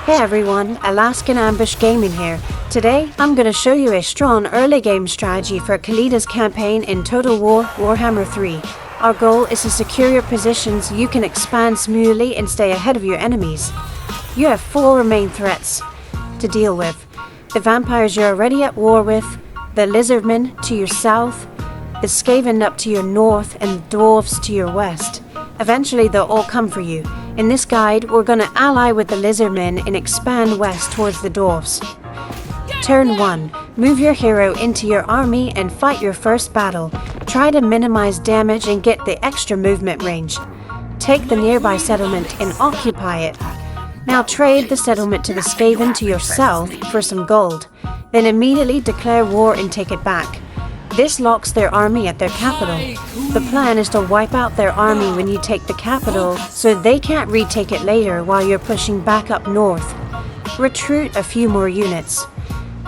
Hey everyone, Alaskan Ambush Gaming here. Today, I'm gonna show you a strong early game strategy for Khalida's campaign in Total War Warhammer 3. Our goal is to secure your positions so you can expand smoothly and stay ahead of your enemies. You have 4 main threats to deal with. The vampires you're already at war with, the lizardmen to your south, the Skaven up to your north, and the dwarves to your west. Eventually they'll all come for you. In this guide, we're gonna ally with the lizardmen and expand west towards the dwarves. Turn 1. Move your hero into your army and fight your first battle. Try to minimize damage and get the extra movement range. Take the nearby settlement and occupy it. Now trade the settlement to the Skaven to your south for some gold. Then immediately declare war and take it back. This locks their army at their capital. The plan is to wipe out their army when you take the capital so they can't retake it later while you're pushing back up north. Recruit a few more units.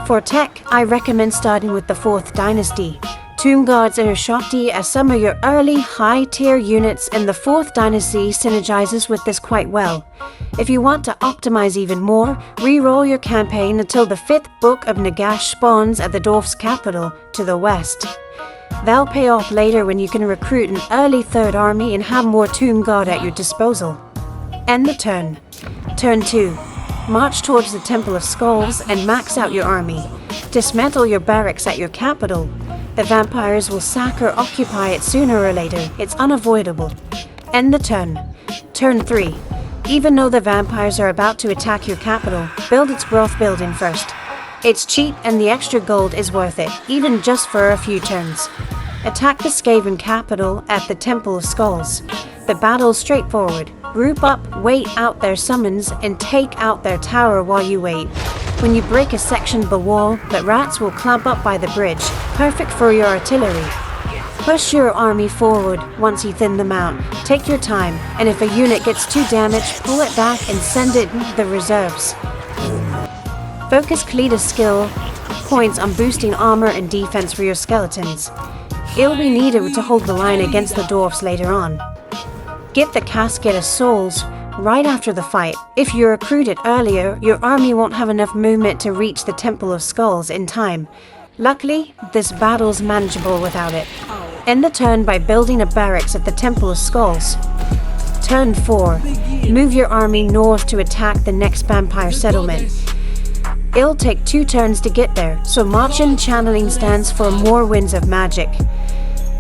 For tech, I recommend starting with the 4th Dynasty. Tomb Guards and Shakti as some of your early high-tier units, and the 4th Dynasty synergizes with this quite well. If you want to optimize even more, re-roll your campaign until the 5th Book of Nagash spawns at the dwarf's capital to the west. That'll pay off later when you can recruit an early 3rd army and have more Tomb Guard at your disposal. End the turn. Turn 2. March towards the Temple of Skulls and max out your army. Dismantle your barracks at your capital. The vampires will sack or occupy it sooner or later. It's unavoidable. End the turn. Turn 3. Even though the vampires are about to attack your capital, build its growth building first. It's cheap and the extra gold is worth it, even just for a few turns. Attack the Skaven capital at the Temple of Skulls. The battle's straightforward. Group up, wait out their summons, and take out their tower while you wait. When you break a section of the wall, the rats will clump up by the bridge, perfect for your artillery. Push your army forward once you thin them out. Take your time, and if a unit gets too damaged, pull it back and send it into the reserves. Focus Khalida's skill points on boosting armor and defense for your skeletons. It'll be needed to hold the line against the dwarfs later on. Get the Casket of Souls right after the fight. If you recruit it earlier, your army won't have enough movement to reach the Temple of Skulls in time. Luckily, this battle's manageable without it. End the turn by building a barracks at the Temple of Skulls. Turn 4. Move your army north to attack the next vampire settlement. It'll take 2 turns to get there, so Machin channeling stands for more winds of magic.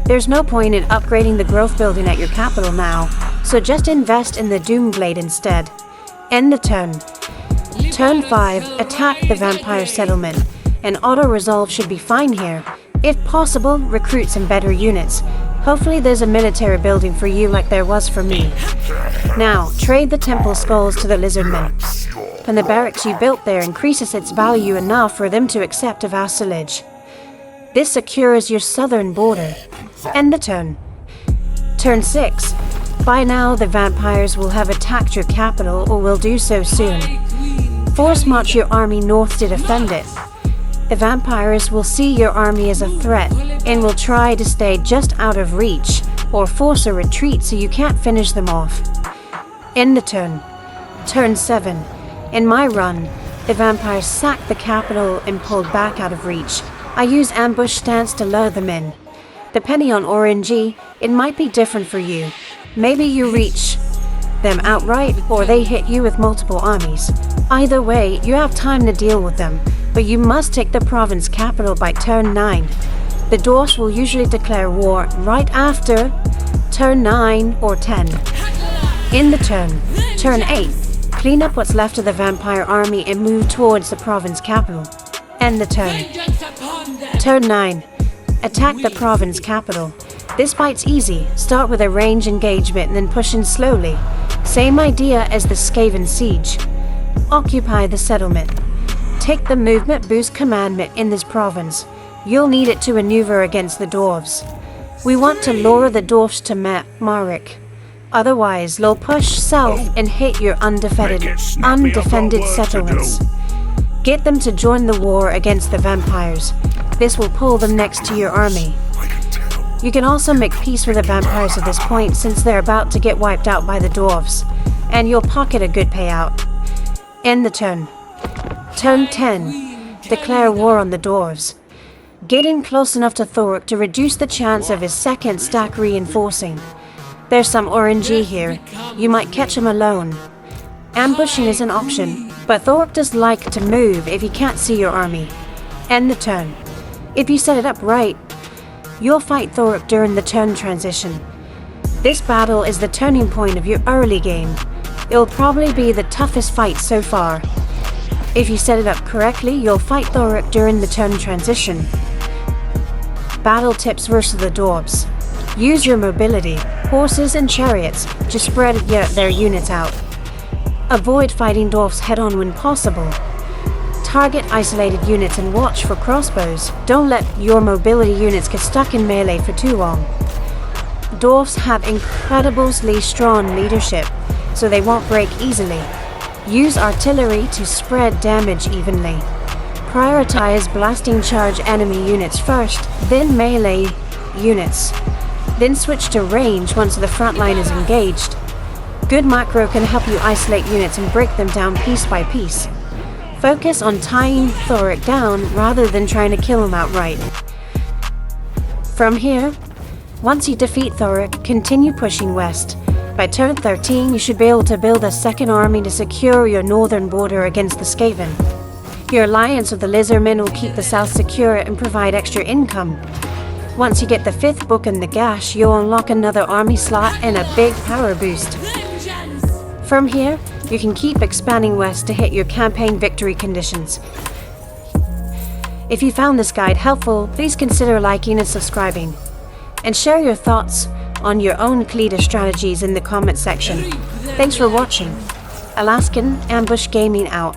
There's no point in upgrading the growth building at your capital now, so just invest in the Doomblade instead. End the turn. Turn 5. Attack the vampire settlement. An auto-resolve should be fine here. If possible, recruit some better units. Hopefully there's a military building for you like there was for me. Now, trade the Temple Skulls to the Lizardmen. And the barracks you built there increases its value enough for them to accept a vassalage. This secures your southern border. End the turn. Turn 6. By now, the vampires will have attacked your capital or will do so soon. Force march your army north to defend it. The vampires will see your army as a threat and will try to stay just out of reach or force a retreat so you can't finish them off. End the turn. Turn 7. In my run, the vampires sacked the capital and pulled back out of reach. I use ambush stance to lure them in. Depending on RNG, it might be different for you. Maybe you reach them outright or they hit you with multiple armies. Either way, you have time to deal with them, but you must take the province capital by turn 9. The dwarfs will usually declare war right after turn 9 or 10. In the turn. Turn 8. Clean up what's left of the vampire army and move towards the province capital. End the turn. Turn 9. Attack the province capital. This fight's easy. Start with a range engagement and then push in slowly. Same idea as the Skaven siege. Occupy the settlement. Take the movement boost commandment in this province. You'll need it to maneuver against the dwarves. We want to lure the dwarfs to Marik. Otherwise, they'll push south and hit your undefended settlements. Get them to join the war against the vampires. This will pull them next to your army. You can also make peace with the vampires at this point since they're about to get wiped out by the dwarves, and you'll pocket a good payout. End the turn. Turn 10. Declare war on the dwarves. Get in close enough to Thorek to reduce the chance of his second stack reinforcing. There's some RNG here. You might catch him alone. Ambushing is an option, but Thorek does like to move if he can't see your army. End the turn. If you set it up right, you'll fight Thorek during the turn transition. This battle is the turning point of your early game. It'll probably be the toughest fight so far. If you set it up correctly, you'll fight Thorek during the turn transition. Battle tips versus the dwarves. Use your mobility, horses and chariots, to spread their units out. Avoid fighting dwarves head-on when possible. Target isolated units and watch for crossbows. Don't let your mobility units get stuck in melee for too long. Dwarves have incredibly strong leadership, so they won't break easily. Use artillery to spread damage evenly. Prioritize blasting charge enemy units first, then melee units. Then switch to range once the front line is engaged. Good macro can help you isolate units and break them down piece by piece. Focus on tying Thorek down rather than trying to kill him outright. From here, once you defeat Thorek, continue pushing west. By turn 13, you should be able to build a second army to secure your northern border against the Skaven. Your alliance with the Lizardmen will keep the south secure and provide extra income. Once you get the 5th book in the Gash, you'll unlock another army slot and a big power boost. From here, you can keep expanding west to hit your campaign victory conditions. If you found this guide helpful, please consider liking and subscribing. And share your thoughts on your own Khalida strategies in the comment section. Thanks for watching. Alaskan Ambush Gaming out.